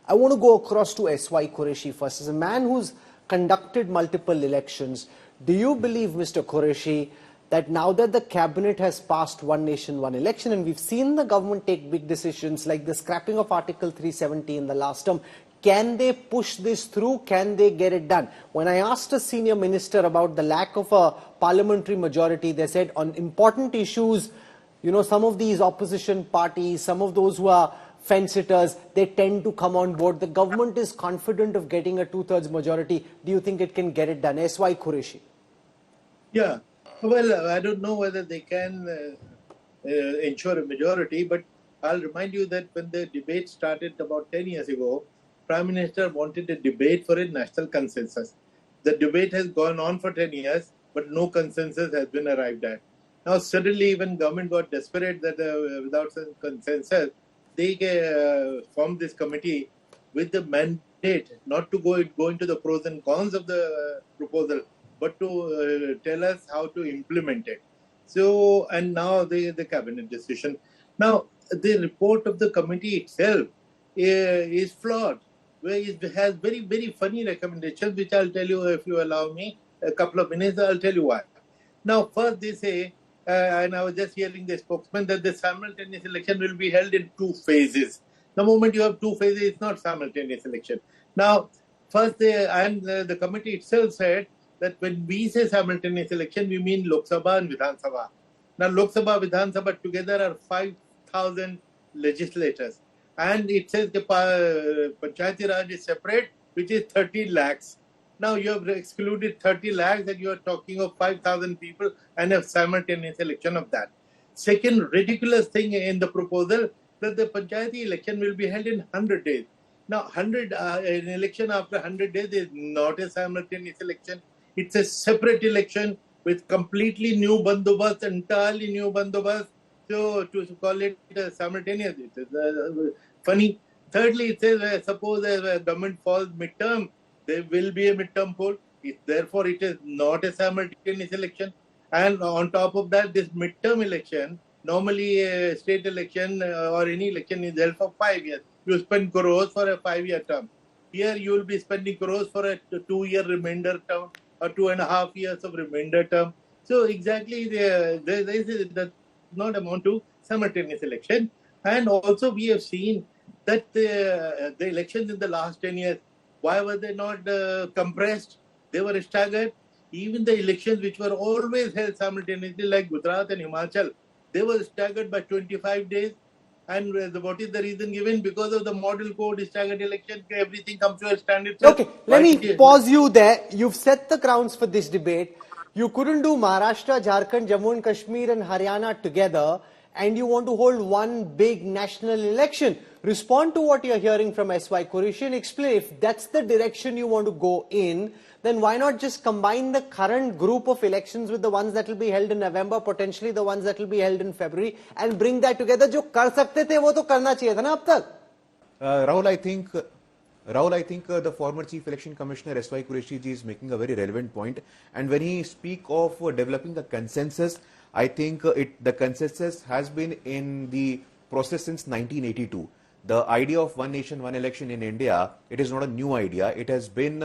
I want to go across to S.Y. Qureshi first. As a man who's conducted multiple elections, do you believe, Mr. Qureshi, that now that the cabinet has passed one nation, one election, and we've seen the government take big decisions like the scrapping of Article 370 in the last term, can they push this through? Can they get it done? When I asked a senior minister about the lack of a parliamentary majority, they said on important issues, you know, some of these opposition parties, some of those who are fence-sitters, they tend to come on board. The government is confident of getting a two-thirds majority. Do you think it can get it done? S.Y. Qureshi. Yeah. Well, I don't know whether they can ensure a majority, but I'll remind you that when the debate started about 10 years ago, Prime Minister wanted a debate for a national consensus. The debate has gone on for 10 years, but no consensus has been arrived at. Now, suddenly, when government got desperate that without some consensus, they formed this committee with the mandate not to go into the pros and cons of the proposal, but to tell us how to implement it. So, and now the cabinet decision. Now, the report of the committee itself is flawed. Where it has very, very funny recommendations, which I'll tell you if you allow me a couple of minutes. I'll tell you why. Now, first they say, and I was just hearing the spokesman, that the simultaneous election will be held in 2 phases. The moment you have 2 phases, it's not simultaneous election. Now, first, the committee itself said that when we say simultaneous election, we mean Lok Sabha and Vidhan Sabha. Now, Lok Sabha, Vidhan Sabha together are 5,000 legislators. And it says the Panchayati Raj is separate, which is 30 lakhs. Now you have excluded 30 lakhs and you are talking of 5,000 people and a simultaneous election of that. Second ridiculous thing in the proposal, that the Panchayati election will be held in 100 days. Now, an election after 100 days is not a simultaneous election. It's a separate election with completely new bandobast, entirely new bandobast. So to call it simultaneous, it is funny. Thirdly, it says suppose a government falls midterm, there will be a midterm poll. Therefore, it is not a simultaneous election. And on top of that, this midterm election, normally a state election or any election is held for 5 years. You spend crores for a 5-year term. Here, you will be spending crores for a 2-year remainder term or 2.5 years of remainder term. So exactly, this does not amount to simultaneous election. And also, we have seen that the elections in the last 10 years, why were they not compressed? They were staggered. Even the elections which were always held simultaneously, like Gujarat and Himachal, they were staggered by 25 days. And what is the reason given? Because of the model code, staggered election, everything comes to a standard. Okay, let me pause you there. You've set the grounds for this debate. You couldn't do Maharashtra, Jharkhand, Jammu and Kashmir and Haryana together, and you want to hold one big national election. Respond to what you're hearing from S.Y. Qureshi and explain, if that's the direction you want to go in, then why not just combine the current group of elections with the ones that will be held in November, potentially the ones that will be held in February, and bring that together? जो कर सकते थे वो तो करना चाहिए था ना अब तक. Rahul, I think the former Chief Election Commissioner S.Y. Qureshi ji is making a very relevant point. And when he speak of developing the consensus, I think the consensus has been in the process since 1982. The idea of one nation, one election in India, it is not a new idea. It has been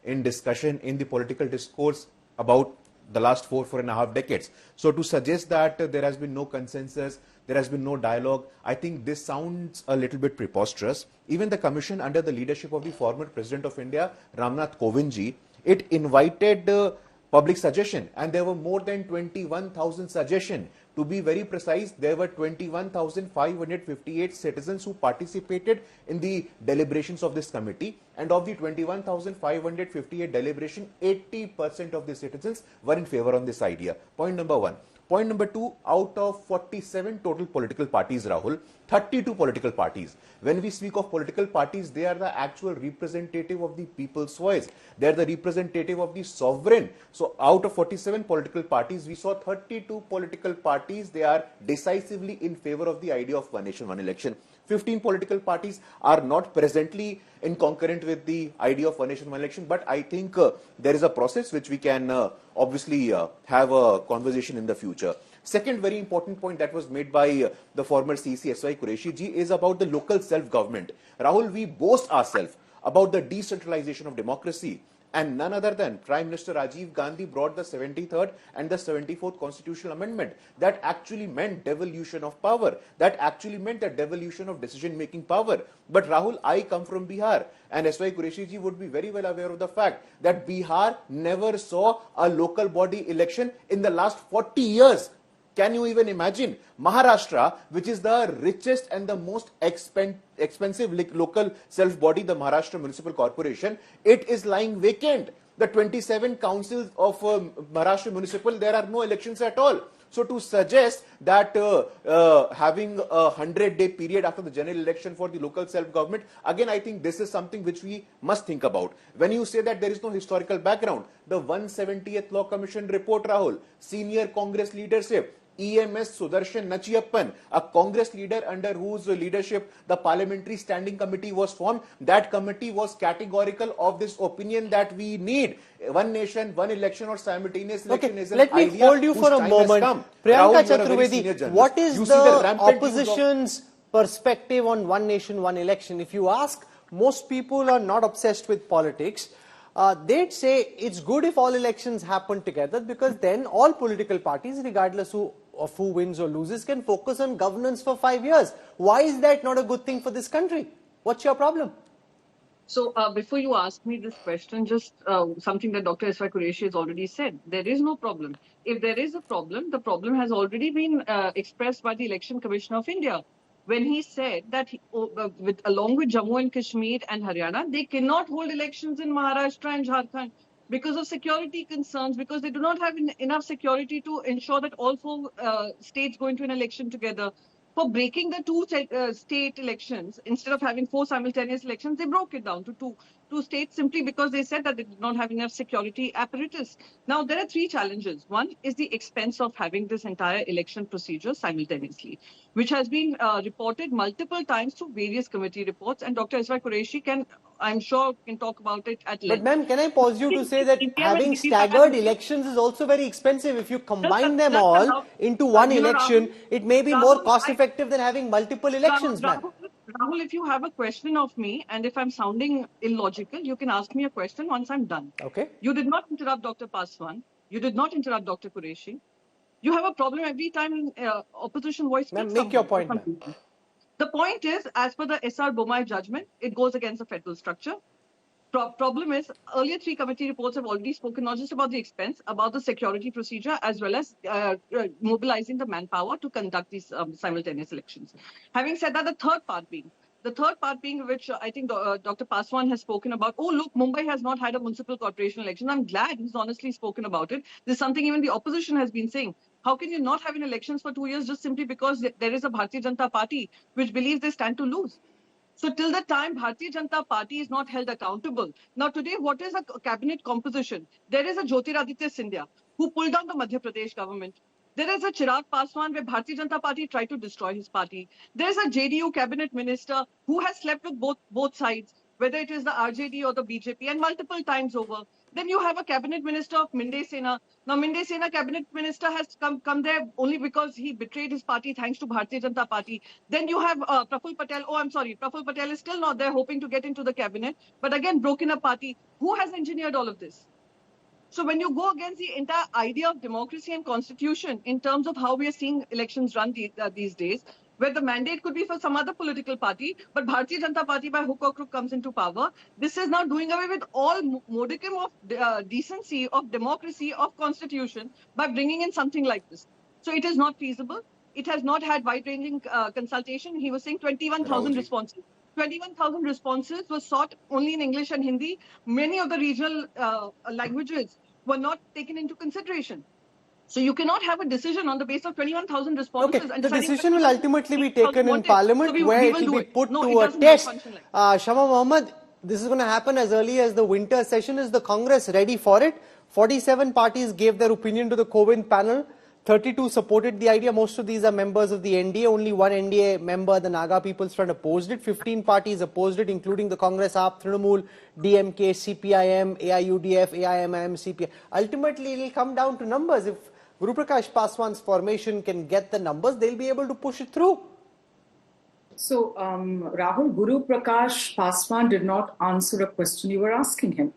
in discussion in the political discourse about the last 4.5 decades. So to suggest that there has been no consensus, there has been no dialogue, I think this sounds a little bit preposterous. Even the commission under the leadership of the former President of India, Ramnath Kovind ji, it invited public suggestion, and there were more than 21,000 suggestions. To be very precise, there were 21,558 citizens who participated in the deliberations of this committee, and of the 21,558 deliberation, 80% of the citizens were in favor on this idea. Point number 1. Point number 2, out of 47 total political parties, Rahul, 32 political parties. When we speak of political parties, they are the actual representative of the people's voice. They are the representative of the sovereign. So out of 47 political parties, we saw 32 political parties. They are decisively in favor of the idea of one nation, one election. 15 political parties are not presently in concurrent with the idea of one nation, one election. But I think there is a process which we can obviously have a conversation in the future. Second very important point that was made by the former CC SY Qureshi ji is about the local self-government. Rahul, we boast ourselves about the decentralization of democracy, and none other than Prime Minister Rajiv Gandhi brought the 73rd and the 74th constitutional amendment that actually meant devolution of power, that actually meant the devolution of decision-making power. But Rahul, I come from Bihar, and SY Qureshi ji would be very well aware of the fact that Bihar never saw a local body election in the last 40 years. Can you even imagine? Maharashtra, which is the richest and the most expensive local self-body, the Maharashtra Municipal Corporation, it is lying vacant. The 27 councils of Maharashtra Municipal, there are no elections at all. So to suggest that having a 100-day period after the general election for the local self-government, again, I think this is something which we must think about. When you say that there is no historical background, the 170th Law Commission report, Rahul, senior Congress leadership, EMS Sudarshan Nachiyappan, a Congress leader under whose leadership the Parliamentary Standing Committee was formed, that committee was categorical of this opinion that we need one nation, one election or simultaneous election is an let me idea hold you for a moment. Priyanka Chaturvedi, what is the opposition's perspective on one nation, one election? If you ask, most people are not obsessed with politics. They'd say it's good if all elections happen together, because then all political parties, regardless of who wins or loses, can focus on governance for 5 years. Why is that not a good thing for this country? What's your problem? So before you ask me this question, just something that Dr. S.Y. Qureshi has already said. There is no problem. If there is a problem, the problem has already been expressed by the Election Commissioner of India, when he said that along with Jammu and Kashmir and Haryana, they cannot hold elections in Maharashtra and Jharkhand because of security concerns, because they do not have enough security to ensure that all four states go into an election together. For breaking the two state elections, instead of having 4 simultaneous elections, they broke it down to two states simply because they said that they did not have enough security apparatus. Now, there are 3 challenges. One is the expense of having this entire election procedure simultaneously, which has been reported multiple times through various committee reports, and Dr. S.Y. Qureshi I'm sure, can talk about it at length. But ma'am, can I pause you to say that having staggered elections is also very expensive? If you combine them all into one election, it may be more cost effective than having multiple elections, ma'am. Rahul, if you have a question of me, and if I'm sounding illogical, you can ask me a question once I'm done. Okay. You did not interrupt Dr. Paswan. You did not interrupt Dr. Qureshi. You have a problem every time opposition voice speaks. Ma'am, make your point, ma'am. The point is, as per the S.R. Bomai judgment, it goes against the federal structure. Problem is, earlier 3 committee reports have already spoken not just about the expense, about the security procedure, as well as mobilizing the manpower to conduct these simultaneous elections. Having said that, the third part being which I think Dr. Paswan has spoken about, oh, look, Mumbai has not had a municipal corporation election. I'm glad he's honestly spoken about it. This is something even the opposition has been saying. How can you not have an elections for 2 years just simply because there is a Bharatiya Janata Party which believes they stand to lose? So till the time Bharatiya Janata Party is not held accountable. Now today, what is a cabinet composition? There is a Jyotiraditya Scindia who pulled down the Madhya Pradesh government. There is a Chirag Paswan where Bharatiya Janata Party tried to destroy his party. There is a JDU cabinet minister who has slept with both sides, whether it is the RJD or the BJP, and multiple times over. Then you have a cabinet minister of Minde Sena. Now, Minde Sena cabinet minister has come there only because he betrayed his party thanks to Bharatiya Janata Party. Then you have Praful Patel. Oh, I'm sorry. Praful Patel is still not there, hoping to get into the cabinet. But again, broken up party. Who has engineered all of this? So when you go against the entire idea of democracy and constitution in terms of how we are seeing elections run these days, where the mandate could be for some other political party, but Bharatiya Janata Party by hook or crook comes into power, this is now doing away with all modicum of decency, of democracy, of constitution by bringing in something like this. So it is not feasible. It has not had wide-ranging consultation. He was saying 21,000 responses. 21,000 responses were sought only in English and Hindi. Many of the regional languages were not taken into consideration. So you cannot have a decision on the basis of 21,000 responses. Okay, the decision will ultimately be taken in Parliament, where it will be put to a test. Shama Mohammed, this is going to happen as early as the winter session. Is the Congress ready for it? 47 parties gave their opinion to the Kovind panel. 32 supported the idea. Most of these are members of the NDA. Only one NDA member, the Naga People's Front, opposed it. 15 parties opposed it, including the Congress, AAP, Trinamool, DMK, CPIM, AIUDF, AIMIM, CPI. Ultimately, it will come down to numbers. If Guru Prakash Paswan's formation can get the numbers, they'll be able to push it through. So, Rahul, Guru Prakash Paswan did not answer a question you were asking him.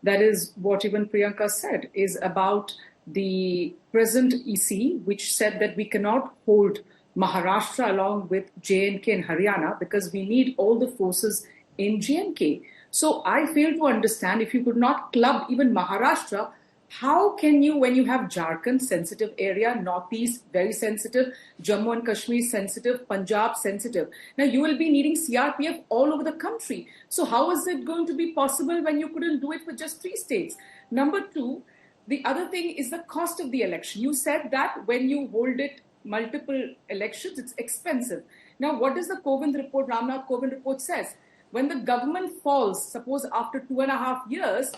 That is what even Priyanka said, is about the present EC, which said that we cannot hold Maharashtra along with J&K and Haryana because we need all the forces in J&K. So I fail to understand, if you could not club even Maharashtra, how can you, when you have Jharkhand, sensitive area, Northeast, very sensitive, Jammu and Kashmir, sensitive, Punjab, sensitive. Now you will be needing CRPF all over the country. So how is it going to be possible when you couldn't do it with just 3 states? Number 2, the other thing is the cost of the election. You said that when you hold it multiple elections, it's expensive. Now what does the Ramnath Kovind report says? When the government falls, suppose after 2.5 years,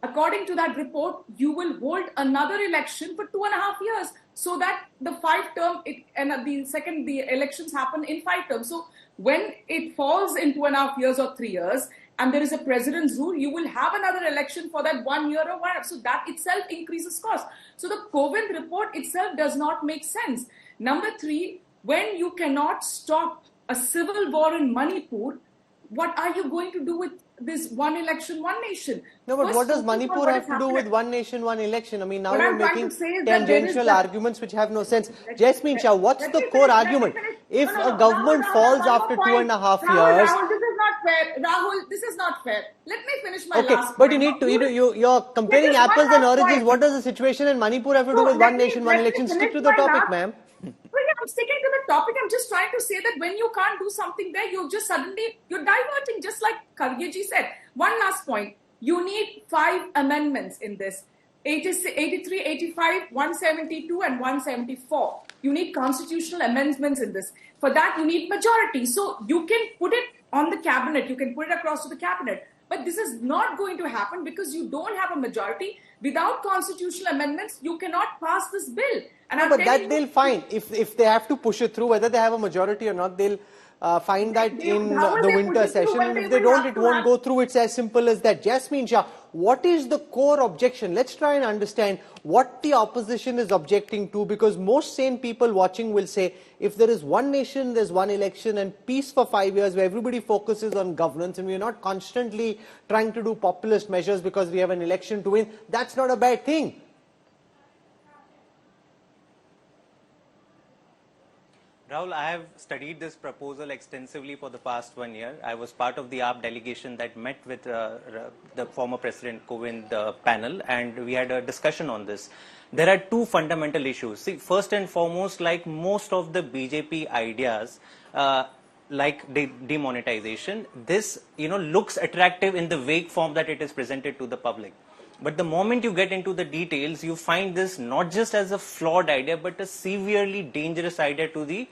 according to that report, you will hold another election for 2.5 years, so that the 5-term the elections happen in 5 terms. So when it falls in 2.5 years or 3 years, and there is a president's rule, you will have another election for that 1 year or whatever. So that itself increases cost. So the Kovind report itself does not make sense. Number 3, when you cannot stop a civil war in Manipur, what are you going to do with this one election, one nation? No, but First, what does Manipur have to do with one nation, one election? I mean, now you're making tangential arguments which have no sense. Jasmine Shah, what's the core argument? If a government falls after 2.5 years... Rahul, this is not fair. Rahul, this is not fair. Let me finish my last Okay, but you point. need to, you're comparing apples and oranges. What does the situation in Manipur have to do with one nation, one election? Stick to the topic, ma'am. I'm sticking to the topic. I'm just trying to say that when you can't do something there, you're diverting, just like Khargeji said. One last point. You need 5 amendments in this. 83, 85, 172 and 174. You need constitutional amendments in this. For that, you need majority. So you can put it on the cabinet. You can put it across to the cabinet. But this is not going to happen because you don't have a majority. Without constitutional amendments, you cannot pass this bill. And no, but that they'll find. If they have to push it through, whether they have a majority or not, they'll find that in the winter session. And if they don't, it won't go through. It's as simple as that. Jasmine Shah, what is the core objection? Let's try and understand what the opposition is objecting to, because most sane people watching will say, if there is one nation, there's one election and peace for 5 years where everybody focuses on governance and we're not constantly trying to do populist measures because we have an election to win, that's not a bad thing. Rahul, I have studied this proposal extensively for the past 1 year. I was part of the AAP delegation that met with the former President Kovind panel, and we had a discussion on this. There are 2 fundamental issues. See, first and foremost, like most of the BJP ideas, like demonetization, this looks attractive in the vague form that it is presented to the public. But the moment you get into the details, you find this not just as a flawed idea, but a severely dangerous idea to the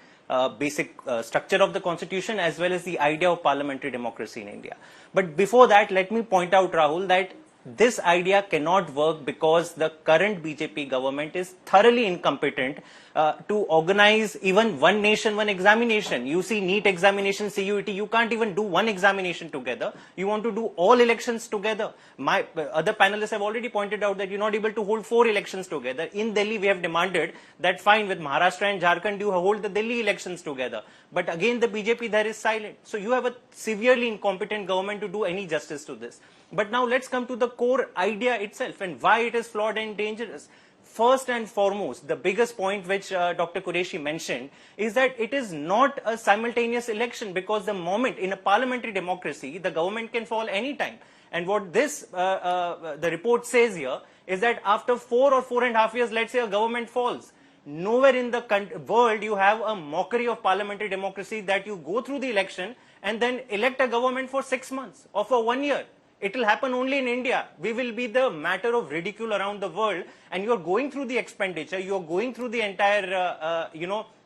basic structure of the constitution as well as the idea of parliamentary democracy in India. But before that, let me point out, Rahul, that this idea cannot work because the current BJP government is thoroughly incompetent to organize even one nation, one examination. You see NEET examination, CUET, you can't even do one examination together. You want to do all elections together. My other panelists have already pointed out that you're not able to hold 4 elections together. In Delhi, we have demanded that fine, with Maharashtra and Jharkhand, you hold the Delhi elections together. But again, the BJP there is silent. So you have a severely incompetent government to do any justice to this. But now let's come to the core idea itself and why it is flawed and dangerous. First and foremost, the biggest point which Dr. Qureshi mentioned is that it is not a simultaneous election, because the moment in a parliamentary democracy, the government can fall anytime. And what this, the report says here is that after 4 or 4.5 years, let's say a government falls, nowhere in the world you have a mockery of parliamentary democracy that you go through the election and then elect a government for 6 months or for 1 year. It will happen only in India. We will be the matter of ridicule around the world, and you are going through the expenditure, you are going through the entire,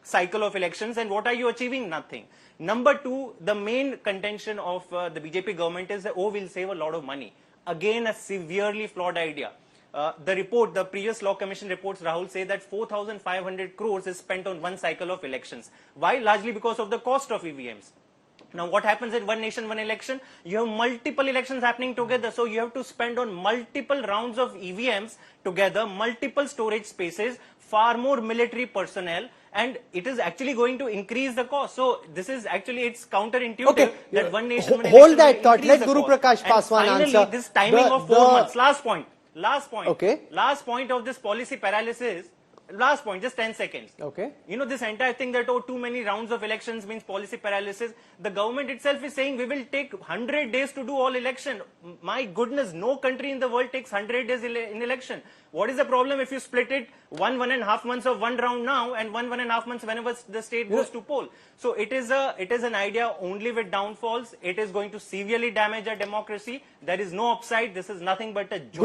cycle of elections, and what are you achieving? Nothing. Number 2, the main contention of the BJP government is that, oh, we'll save a lot of money. Again, a severely flawed idea. The previous Law Commission reports, Rahul, say that 4,500 crores is spent on one cycle of elections. Why? Largely because of the cost of EVMs. Now, what happens in one nation, one election? You have multiple elections happening together. So you have to spend on multiple rounds of EVMs together, multiple storage spaces, far more military personnel, and it is actually going to increase the cost. So this is actually, it's counterintuitive that one nation, one election Hold that thought. Let Guru cost. Prakash Paswan and finally, answer. this timing of 4 months. Last point. Okay. Last point of this policy paralysis. Last point, just 10 seconds. Okay. You know, this entire thing that, oh, too many rounds of elections means policy paralysis. The government itself is saying we will take 100 days to do all election. My goodness, no country in the world takes 100 days in election. What is the problem if you split it 1.5 months of one round now and 1.5 months whenever the state goes to poll? So it is an idea only with downfalls. It is going to severely damage our democracy. There is no upside. This is nothing but a jumla.